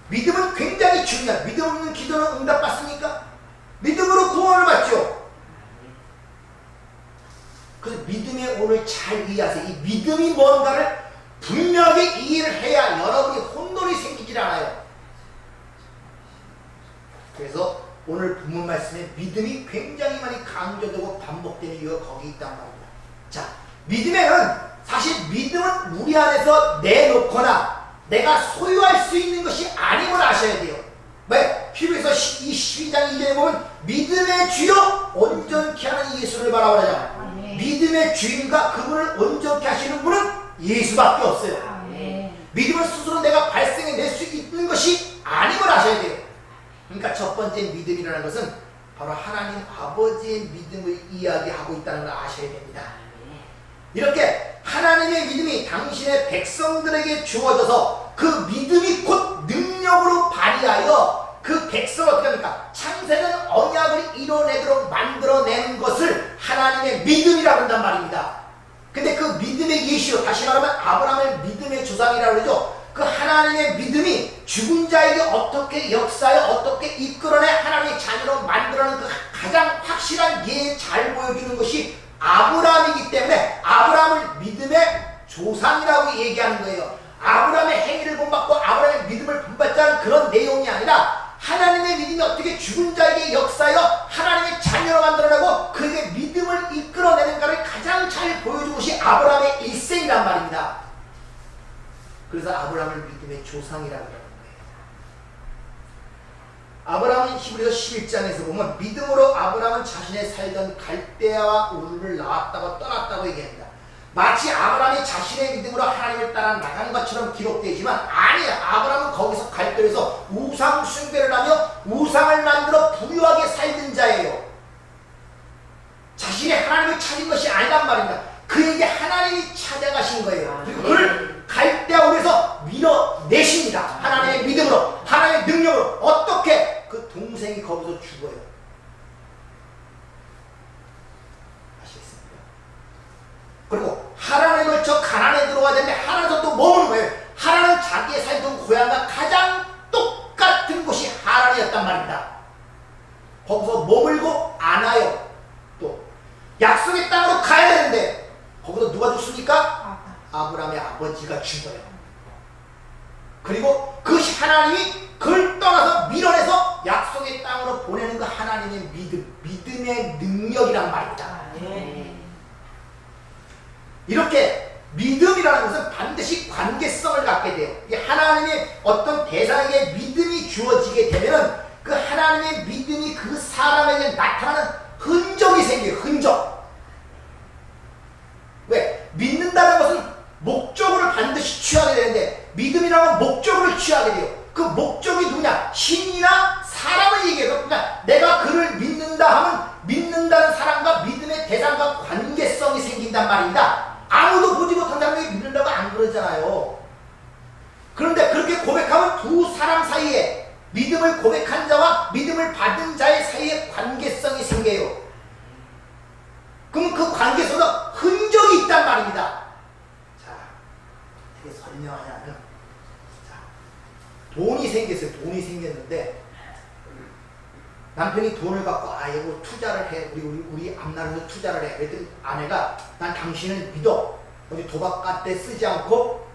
믿음은 굉장히 중요한, 믿음 없는 기도는 응답받습니까? 믿음으로 구원을 받죠. 그 믿음의 오늘 잘 이해하세요. 이 믿음이 뭔가를 분명하게 이해를 해야 여러분이 혼돈이 생기질 않아요. 그래서 오늘 본문 말씀에 믿음이 굉장히 많이 강조되고 반복되는 이유가 거기 있단 말입니다. 자, 믿음에는 사실 믿음은 우리 안에서 내놓거나 내가 소유할 수 있는 것이 아님을 아셔야 돼요. 왜? 히브리서 12장 2절에 보면 믿음의 주요 온전케 하는 예수를 바라보자. 믿음의 주인과 그분을 온전케 하시는 분은 예수밖에 없어요. 믿음은 스스로 내가 발생해낼 수 있는 것이 아님을 아셔야 돼요. 그러니까 첫 번째 믿음이라는 것은 바로 하나님 아버지의 믿음을 이야기하고 있다는 걸 아셔야 됩니다. 이렇게 하나님의 믿음이 당신의 백성들에게 주어져서 그 믿음이 곧 능력으로 발휘하여 그 백성을 어떻게 합니까? 창세는 언약을 이뤄내도록 만들어내는 것을 하나님의 믿음이라고 한단 말입니다. 근데 그 믿음의 예시로, 다시 말하면 아브라함을 믿음의 조상이라고 그러죠. 그 하나님의 믿음이 죽은 자에게 어떻게 역사하여 어떻게 이끌어내 하나님의 자녀로 만들어내는 그 가장 확실한 예 잘 보여주는 것이 아브라함이기 때문에 아브라함을 믿음의 조상이라고 얘기하는 거예요. 아브라함의 행위를 본받고 아브라함의 믿음을 본받자는 그런 내용이 아니라 하나님의 믿음이 어떻게 죽은 자에게 역사하여 하나님의 자녀로 만들어내고 그에게 믿음을 이끌어내는가를 가장 잘 보여준 것이 아브라함의 일생이란 말입니다. 그래서 아브라함을 믿음의 조상이라고 하는 거예요. 아브라함은 히브리서 11장에서 보면 믿음으로 아브라함은 자신의 살던 갈대아와 우르를 나왔다고 떠났다고 얘기합니다. 마치 아브라함이 자신의 믿음으로 하나님을 따라 나간 것처럼 기록되지만 아니에요. 아브라함은 거기서 갈대에서 우상 숭배를 하며 우상을 만들어 부유하게 살던 자예요. 자신의 하나님을 찾은 것이 아니란 말입니다. 그에게 하나님이 찾아가신 거예요. 그리고 그를 갈대아우에서 밀어내십니다. 하나님의 믿음으로, 하나님의 능력으로. 어떻게? 그 동생이 거기서 죽어요. 아시겠습니까? 그리고 하란에 걸쳐 가나안에 들어가야 되는데 하란에서 또 머무는 거예요. 하란은 자기의 살던 고향과 가장 똑같은 곳이 하란이었단 말입니다. 거기서 머물고 안 와요. 또 약속의 땅으로 가야 되는데 거기서 누가 죽습니까? 아브라함의 아버지가 죽어요. 그리고 그 하나님이 그를 떠나서 밀어내서 약속의 땅으로 보내는 그 하나님의 믿음의 능력이란 말입니다. 이렇게 믿음이라는 것은 반드시 관계성을 갖게 돼요. 이 하나님의 어떤 대상에게 믿음이 주어지게 되면 그 하나님의 믿음이 그 사람에게 나타나는 흔적이 생겨요. 흔적. 왜? 믿는다는 것은 목적으를 반드시 취하게 되는데 믿음이라는 목적을 취하게 돼요. 그 목적이 누구냐? 신이나 사람을 얘기해요. 그러니까 내가 그를 믿는다 하면 믿는다는 사람과 믿음의 대상과 관계성이 생긴단 말입니다. 아무도 보지 못한 사람에게 믿는다고 안 그러잖아요. 그런데 그렇게 고백하면 두 사람 사이에 믿음을 고백한 자와 믿음을 받은 자의 사이에 관계성이 생겨요. 그럼 그 관계 속에 흔적이 있단 말입니다. 자, 어떻게 설명하냐면, 자, 돈이 생겼어요. 돈이 생겼는데 남편이 돈을 갖고 이거 투자를 해. 우리 앞나라에서 투자를 해. 그랬더니 아내가 난 당신을 믿어. 어디 도박 같은 데 쓰지 않고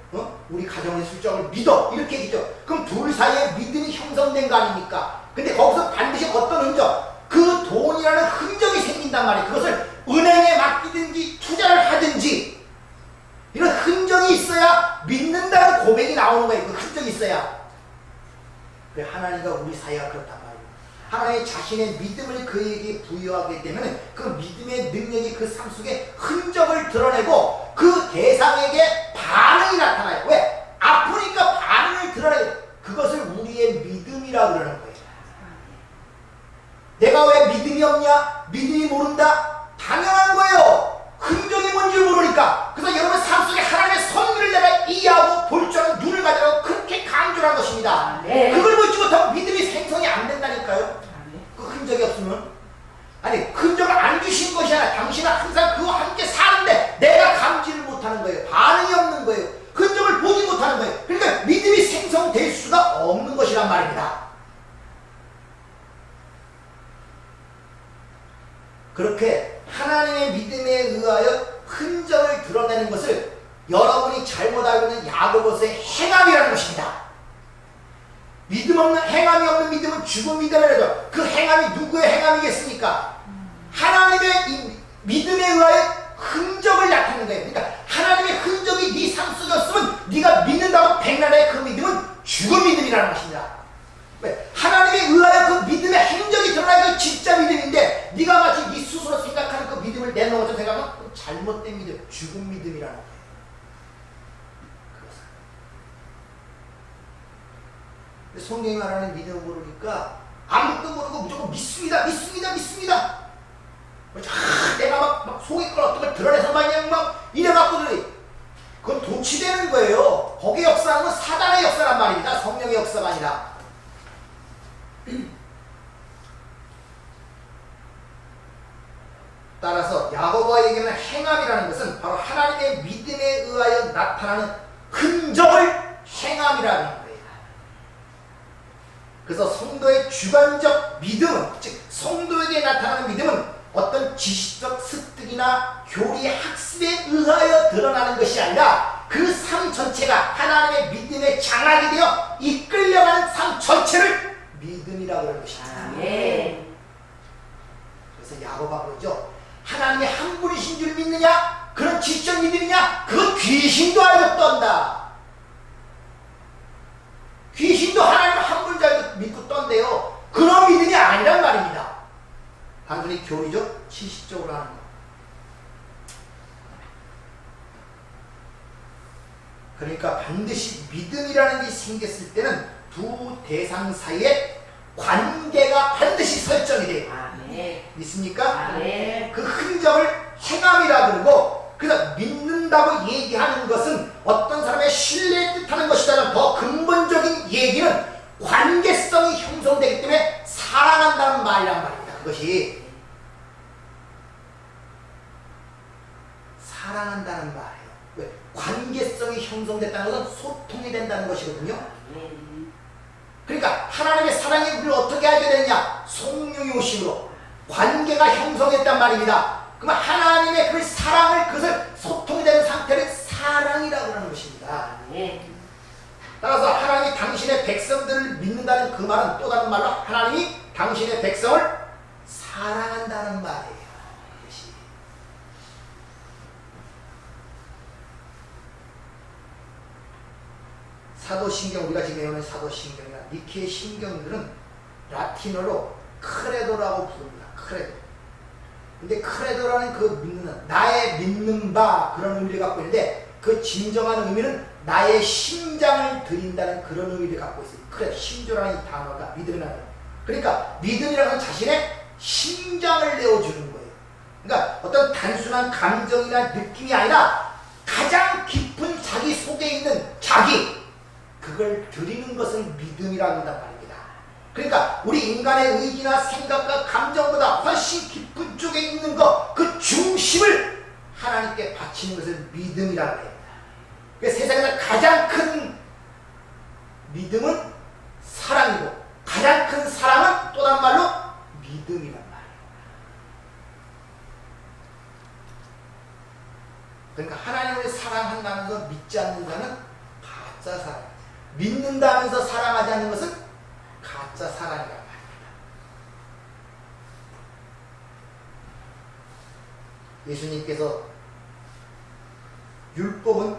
우리 가정의 실적을 믿어. 이렇게 얘기죠. 그럼 둘 사이에 믿음이 형성된 거 아닙니까? 근데 거기서 반드시 어떤 흔적? 그 돈이라는 흔적이 생긴단 말이에요. 그것을 은행에 맡기든지 투자를 하든지 이런 흔적이 있어야 믿는다는 고백이 나오는 거예요. 그 흔적이 있어야. 그래, 하나님과 우리 사이가 그렇단 말이에요. 하나님의 자신의 믿음을 그에게 부여하게 되면 그 믿음의 능력이 그 삶 속에 흔적을 드러내고 그 대상에게 반응이 나타나요. 왜? 아프니까 반응을 드러내요. 그것을 우리의 믿음이라고 그러는 거예요. 내가 왜 믿음이 없냐? 믿음이 모른다? 당연한 거예요. 흔적이 뭔지 모르니까. 그래서 여러분 삶 속에 하나님의 선물을 내가 이해하고 볼 줄 아는 눈을 가지라고 그렇게 강조를 한 것입니다. 네. 그걸 보지 못하면 믿음이 생성이 안 된다니까요. 그 흔적이 없으면. 아니, 흔적을 안 주신 것이 아니라 당신은 항상 그와 함께 사는데 내가 감지를 못하는 거예요. 반응이 없는 거예요. 흔적을 보지 못하는 거예요. 그러니까 믿음이 생성될 수가 없는 것이란 말입니다. 그렇게 하나님의 믿음에 의하여 흔적을 드러내는 것을 여러분이 잘못 알고 있는 야고보서의 행함이라는 것입니다. 믿음 없는, 행함이 없는 믿음은 죽은 믿음이라죠. 그 행함이 누구의 행함이겠습니까? 하나님의 이 믿음에 의하여 흔적을 나타내는 거예요. 그러니까 하나님의 흔적이 네 삶 속에 없으면 네가 믿는다고 백날의 그 믿음은 죽은 믿음이라는 것입니다. 왜? 하나님에 의하여 그 믿음의 행적이 드러나야 그 진짜 믿음인데 네가 마치 네 스스로 생각하는 그 믿음을 내놓아서 생각하면 그 잘못된 믿음, 죽은 믿음이라는 거예요. 성경이 말하는 믿음을 모르니까 아무것도 모르고 무조건 믿습니다. 내가 막 속에 걸 어떤 걸 드러내서 막 이래갖고 그건 도취되는 거예요. 거기에 역사하는 건 사단의 역사란 말입니다. 성령의 역사가 아니라. 따라서 야고보가 얘기하는 행함이라는 것은 바로 하나님의 믿음에 의하여 나타나는 흔적을 행함이라는 거예요. 그래서 성도의 주관적 믿음은, 즉 성도에게 나타나는 믿음은 어떤 지식적 습득이나 교리 학습에 의하여 드러나는 것이 아니라 그 삶 전체가 하나님의 믿음의 장악이 되어 이끌려가는 삶 전체를 믿음이라고 하는 것입니다. 네. 그래서 야고보가 그러죠. 하나님이 한 분이신 줄 믿느냐? 그런 지적 믿음이냐? 그건 귀신도 알고 떤다. 귀신도 하나님 한 분인 줄 알고 믿고 떤대요. 그런 믿음이 아니란 말입니다. 단순히 교리적, 지식적으로 하는 거. 그러니까 반드시 믿음이라는 게 생겼을 때는 두 대상 사이에 관계가 반드시 설정이 돼요. 네. 믿습니까? 네. 그 흔적을 행함이라 그러고, 그래서 믿는다고 얘기하는 것은 어떤 사람의 신뢰에 뜻하는 것이라는 더 근본적인 얘기는 관계성이 형성되기 때문에 사랑한다는 말이란 말입니다. 그것이 사랑한다는 말이에요. 왜? 관계성이 형성됐다는 것은 소통이 된다는 것이거든요. 그러니까 하나님의 사랑이 우리를 어떻게 알게 되느냐? 성령이 오심으로 관계가 형성했단 말입니다. 그러면 하나님의 그 사랑을, 그것을 소통이 되는 상태를 사랑이라고 하는 것입니다. 따라서 하나님이 당신의 백성들을 믿는다는 그 말은 또 다른 말로 하나님이 당신의 백성을 사랑한다는 말이에요. 그것이. 사도신경, 우리가 지금 배우는 사도신경이나 니케의 신경들은 라틴어로 크레도라고 부릅니다. 크레도. 근데 크레도라는 그 믿는, 나의 믿는 바, 그런 의미를 갖고 있는데 그 진정한 의미는 나의 심장을 드린다는 그런 의미를 갖고 있어요. 크레도, 심조라는 이 단어가 믿음이라는 거예요. 그러니까 믿음이라는 건 자신의 심장을 내어주는 거예요. 그러니까 어떤 단순한 감정이나 느낌이 아니라 가장 깊은 자기 속에 있는 자기, 그걸 드리는 것을 믿음이라고 한단 말입니다. 그러니까 우리 인간의 의지나 생각과 감정보다 훨씬 깊은 쪽에 있는 것, 그 중심을 하나님께 바치는 것을 믿음이라고 해요. 그래서 세상에서 가장 큰 믿음은 사랑이고 가장 큰 사랑은 또 다른 말로 믿음이란 말이에요. 그러니까 하나님을 사랑한다면서 믿지 않는다는 가짜 사랑, 믿는다면서 사랑하지 않는 것은 가짜 사랑이란 말입니다. 예수님께서 율법은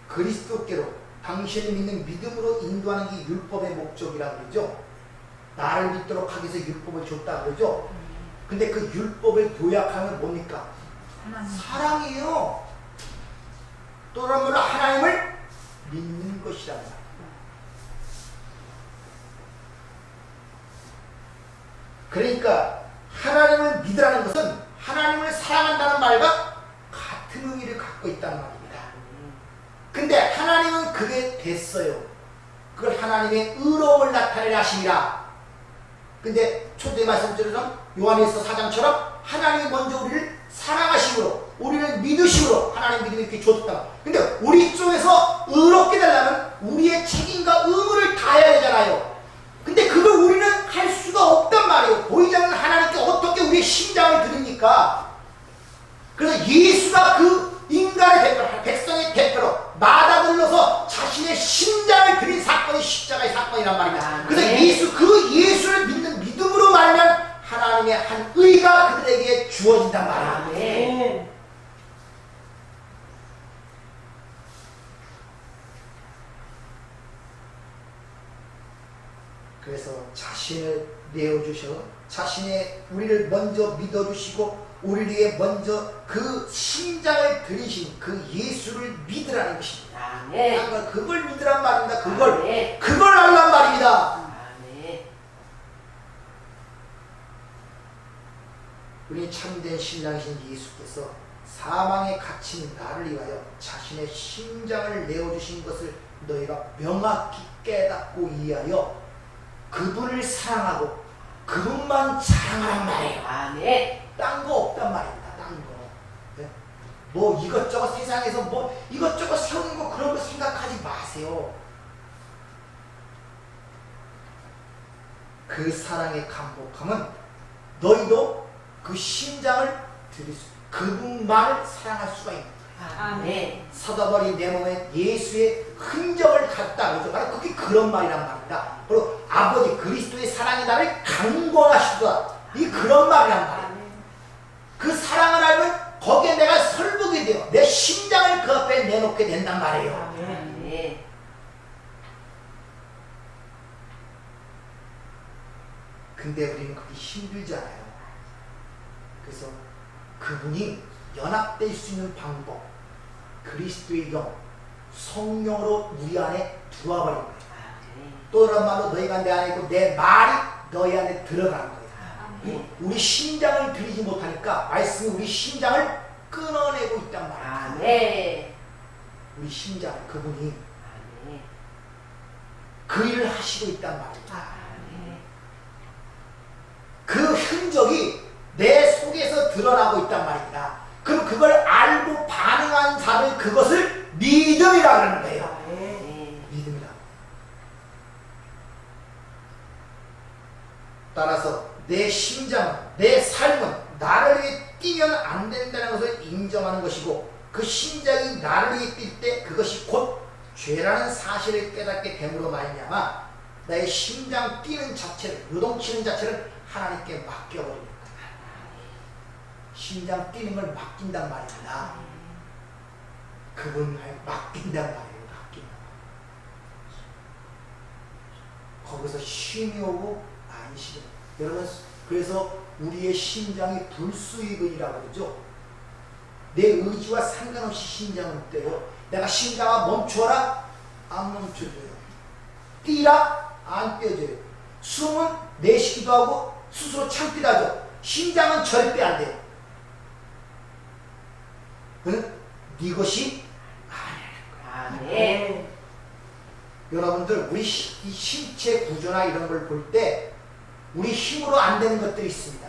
그리스도께로 당신을 믿는 믿음으로 인도하는 게 율법의 목적이라고 그러죠. 나를 믿도록 하기 위해서 율법을 줬다 그러죠. 근데 그 율법을 도약하면 뭡니까? 사랑이에요. 또 다른 말로 하나님을 믿는 것이란 말이에요. 그러니까 하나님을 믿으라는 것은 하나님을 사랑한다는 말과 같은 의미를 갖고 있다는 말입니다. 근데 하나님은 그게 됐어요. 그걸 하나님의 의로움을 나타내려 하심이라. 근데 초대 말씀처럼 요한일서 4장처럼 하나님이 먼저 우리를 사랑하심으로 우리를 믿으심으로 하나님 믿음이 이렇게 줬다. 근데 우리 쪽에서 의롭게 되려면 우리의 책임과 의무를 다해야 되잖아요. 근데 그걸 우리는 할 수가 없단 말이에요. 보이지 않는 하나님께 어떻게 우리의 심장을 드립니까? 그래서 예수가 그 인간의 대표로, 백성의 대표로 마다들러서 자신의 심장을 드린 사건이 십자가의 사건이란 말입니다. 그래서 예수, 그 예수를 믿는 믿음으로 말하면 하나님의 한 의가 그들에게 주어진단 말이에요. 그래서 자신을 내어주셔 자신의 우리를 먼저 믿어주시고 우리를 위해 먼저 그 심장을 들이신 그 예수를 믿으라는 것입니다. 그걸 믿으란 말입니다. 그걸 알란 말입니다. 우리 참된 신랑이신 예수께서 사망에 갇힌 나를 위하여 자신의 심장을 내어주신 것을 너희가 명확히 깨닫고 이해하여 그분을 사랑하고 그분만 사랑하란 말이에요. 딴 거 없단 말입니다. 딴 거. 네? 뭐 이것저것 세상에서 뭐 이것저것 세우는 거 그런 거 생각하지 마세요. 그 사랑의 감복함은 너희도 그 심장을 들일 수, 그분만을 사랑할 수가 있는 거예요. 사도바울이 내 몸에 예수의 흔적을 갖다 그러죠. 바로 그게 그런 말이란 말입니다. 바로 아버지 그리스도의 사랑이 나를 강권하시도다. 이 그런 말이란 말이에요. 그 사랑을 알면 거기에 내가 설복이 돼요. 내 심장을 그 앞에 내놓게 된단 말이에요. 근데 우리는 그게 힘들잖아요. 그래서 그분이 연합될 수 있는 방법, 그리스도의 영, 성령으로 우리 안에 들어와버린 거예요. 또 다른 말로 너희가 내 안에 있고 내 말이 너희 안에 들어가는 거예요. 우리 심장을 들이지 못하니까 말씀이 우리 심장을 끊어내고 있단 말이에요. 우리 심장을 그분이 그 일을 하시고 있단 말이에요. 그 흔적이 내 속에서 드러나고 있단 말입니다. 그럼 그걸 알고 반응한 자를 그것을 믿음이라고 하는 거예요. 믿음이라. 따라서 내 심장, 내 삶은 나를 위해 뛰면 안 된다는 것을 인정하는 것이고 그 심장이 나를 위해 뛸 때 그것이 곧 죄라는 사실을 깨닫게 됨으로 말미암아 나의 심장 뛰는 자체를, 요동치는 자체를 하나님께 맡겨버립니다. 심장 뛰는 걸 맡긴단 말입니다. 그분을 맡긴단 말이에요. 맡긴단 말이에요. 거기서 쉼이 오고 안식이. 여러분, 그래서 우리의 심장이 불수의근이라고 그러죠. 내 의지와 상관없이 심장은 뛰어요. 내가 심장아 멈춰라, 안 멈춰줘요. 뛰라, 안 뛰어줘요. 숨은 내쉬기도 하고 스스로 참기도 하죠. 심장은 절대 안 돼요. 그는 네 것이 아니라는 거야. 여러분들 우리 이 신체 구조나 이런 걸 볼 때 우리 힘으로 안 되는 것들이 있습니다.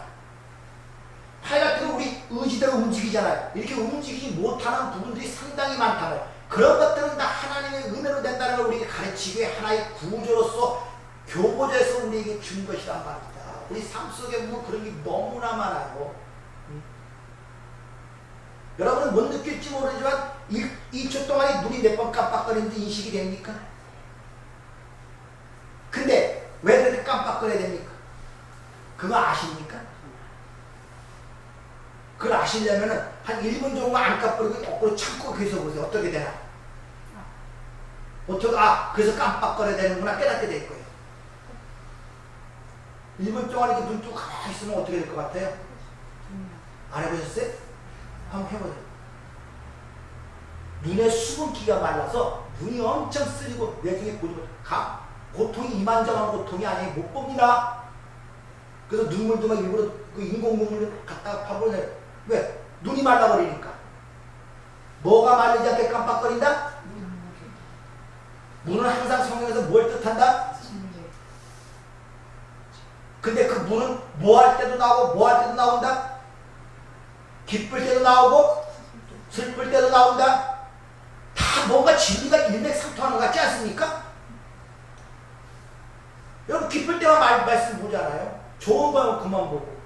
팔 같은 거 우리 의지대로 움직이잖아요. 이렇게 움직이지 못하는 부분들이 상당히 많다고요. 그런 것들은 다 하나님의 은혜로 된다는 걸 우리에게 가르치기 위해 하나의 구조로서 교보제에서 우리에게 준 것이란 말입니다. 우리 삶 속에 보면 그런 게 너무나 많아요. 여러분은 못 느낄지 모르지만 1초 동안에 눈이 몇 번 깜빡거리는지 인식이 됩니까? 근데 왜 그렇게 깜빡거려야 됩니까? 그거 아십니까? 그걸 아시려면 한 1분 정도만 안 깜빡거리고 거꾸로 참고 계속 보세요. 어떻게 되나? 어떻게, 그래서 깜빡거려야 되는구나 깨닫게 될 거예요. 1분 동안 이렇게 눈 뜨고 가만히 있으면 어떻게 될 것 같아요? 안 해보셨어요? 한번 해보세요. 눈에 수분기가 말라서 눈이 엄청 쓰리고 내중에 보지 못해. 고통이 이만저만 고통이 아니에요. 못 봅니다. 그래서 눈물도 막 일부러 그 인공 눈물을 갖다가 파보내요. 왜? 눈이 말라버리니까. 뭐가 말리지 않게 깜빡거린다? 문은 항상 성경에서 뭘 뜻한다? 근데 그 문은 뭐 할 때도 나오고 뭐 할 때도 나온다? 기쁠 때도 나오고 슬플 때도 나온다? 다 뭔가 진리가 일맥상통하는 것 같지 않습니까? 여러분 기쁠 때만 말씀 보잖아요. 좋은 거는 그만 보고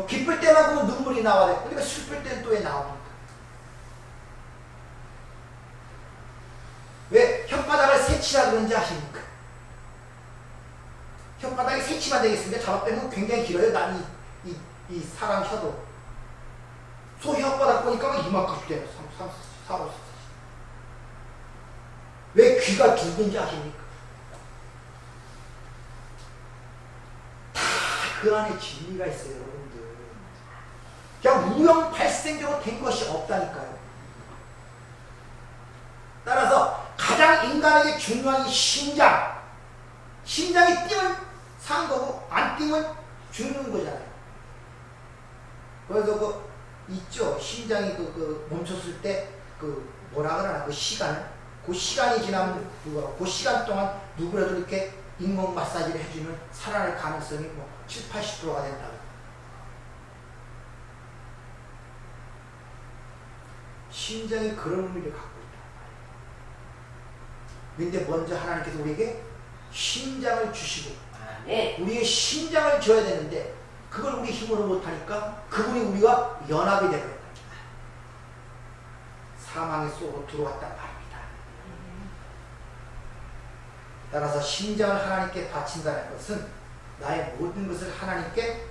기쁠 때만 보면 눈물이 나와야 돼. 그러니까 슬플 때는 또 왜 나옵니까? 왜 혓바닥을 새치라 그런지 아십니까? 혓바닥이 새치만 되겠습니까? 저런 빼면 굉장히 길어요. 난 이 사람 혀도 소 혓바닥 보니까 이만큼 돼요. 왜 귀가 굵은지 아십니까? 다 그 안에 진리가 있어요, 여러분들. 그냥 우연 발생적으로 된 것이 없다니까요. 따라서 가장 인간에게 중요한 이 심장. 심장이 뛰면 산 거고 안 뛰면 죽는 거잖아요. 그래서 있죠. 심장이 멈췄을 때 뭐라 그러나 그 시간이 지나면 그 시간 동안 누구라도 이렇게 인공 마사지를 해주면 살아날 가능성이 뭐 70, 80%가 된다고. 심장이 그런 의미를 갖고 있다. 근데 먼저 하나님께서 우리에게 심장을 주시고 우리의 심장을 줘야 되는데 그걸 우리 힘으로 못하니까 그분이 우리가 연합이 되버렸다. 사망의 속으로 들어왔단 말입니다. 따라서 심장을 하나님께 바친다는 것은 나의 모든 것을 하나님께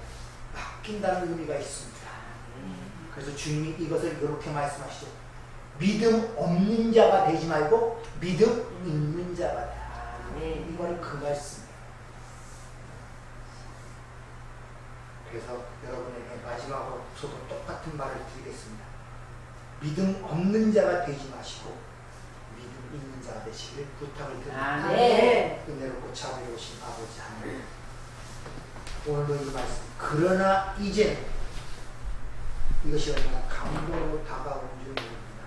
맡긴다는 의미가 있습니다. 그래서 주님이 이것을 이렇게 말씀하시죠. 믿음 없는 자가 되지 말고 믿음 있는 자가 되라. 이거는 그 말씀이에요. 그래서 여러분에게 마지막으로 저도 똑같은 말을 드리겠습니다. 믿음 없는 자가 되지 마시고 믿음 있는 자가 되시길 부탁을 드립니다. 은혜롭고 자비로우신 아버지 하나님, 오늘도 이 말씀, 그러나 이제는 이것이 얼마나 감동으로 다가오는 줄 모릅니다.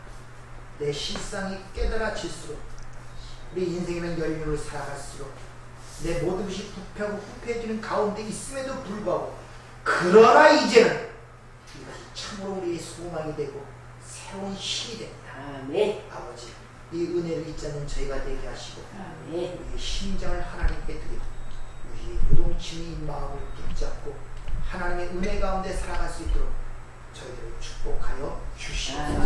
내 실상이 깨달아질수록 우리 인생에는 열매를 살아갈수록 내 모든 것이 부패하고 후패해지는 가운데 있음에도 불구하고 그러나 이제는 이것이 참으로 우리의 소망이 되고 새로운 힘이 됩니다. 아버지, 이 은혜를 잊지 않는 저희가 되게 하시고 우리의 심장을 하나님께 드리고 우리의 요동치는 마음을 붙잡고 하나님의 은혜 가운데 살아갈 수 있도록 저희들을 축복하여 주시옵소서.